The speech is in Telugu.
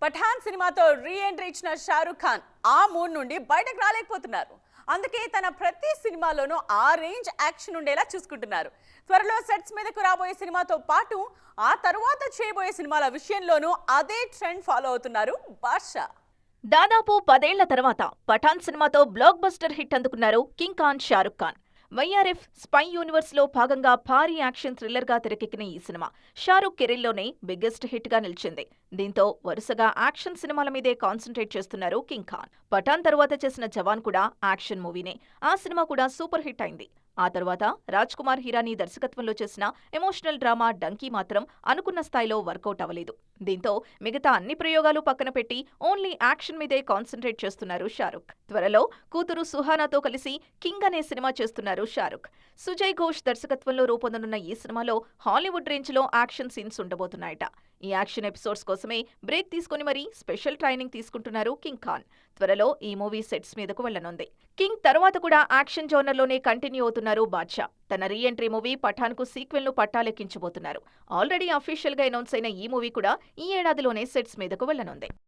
పఠాన్ సినిమాతో రీ ఎంట్రీ ఇచ్చిన షారుఖ్ ఖాన్ ఆ మూడ్ నుండి బయటకు రాలేకపోతున్నారు. అందుకే తన ప్రతి సినిమాలోనూ ఆ రేంజ్ యాక్షన్ ఉండేలా చూసుకుంటున్నారు. త్వరలో సెట్స్ మీదకు రాబోయే సినిమాతో పాటు ఆ తరువాత చేయబోయే సినిమాల విషయంలోనూ అదే ట్రెండ్ ఫాలో అవుతున్నారు బాద్షా. దాదాపు 10 ఏళ్ల తర్వాత పఠాన్ సినిమాతో బ్లాక్ బస్టర్ హిట్ అందుకున్నారు king Khan Shahrukh Khan. YRF spy universe లో భాగంగా భారీ యాక్షన్ థ్రిల్లర్ గా తెరకెక్కిన ఈ సినిమా షారుఖ్ కెరీర్లోనే బిగ్గెస్ట్ హిట్ గా నిలిచింది. దీంతో వరుసగా యాక్షన్ సినిమాల మీదే కాన్సంట్రేట్ చేస్తున్నారు కింగ్ ఖాన్. పఠాన్ తరువాత చేసిన జవాన్ కూడా యాక్షన్ మూవీనే. ఆ సినిమా కూడా సూపర్ హిట్ అయింది. ఆ తర్వాత రాజ్ కుమార్ హిరానీ దర్శకత్వంలో చేసిన ఎమోషనల్ డ్రామా డంకీ మాత్రం అనుకున్న స్థాయిలో వర్కౌట్ అవ్వలేదు. దీంతో మిగతా అన్ని ప్రయోగాలు పక్కన పెట్టి ఓన్లీ యాక్షన్ మీదే కాన్సంట్రేట్ చేస్తున్నారు షారుఖ్. త్వరలో కూతురు సుహానాతో కలిసి కింగ్ అనే సినిమా చేస్తున్నారు షారుఖ్. సుజయ్ ఘోష్ దర్శకత్వంలో రూపొందనున్న ఈ సినిమాలో హాలీవుడ్ రేంజ్ లో యాక్షన్ సీన్స్ ఉండబోతున్నాయట. ఈ యాక్షన్ ఎపిసోడ్స్ కోసమే బ్రేక్ తీసుకుని మరీ స్పెషల్ ట్రైనింగ్ తీసుకుంటున్నారు కింగ్ ఖాన్. త్వరలో ఈ మూవీ సెట్స్ మీదకు వెళ్లనుంది. కింగ్ తర్వాత కూడా యాక్షన్ జోనర్లోనే కంటిన్యూ అవుతున్నారు బాద్షా. తన రీ ఎంట్రీ మూవీ పఠాన్ కు సీక్వెల్ ను పట్టాలెక్కించబోతున్నారు. ఆల్రెడీ అఫీషియల్ గా అనౌన్స్ అయిన ఈ మూవీ కూడా ఈ ఏడాదిలోనే సెట్స్ మీదకు వెళ్లనుంది.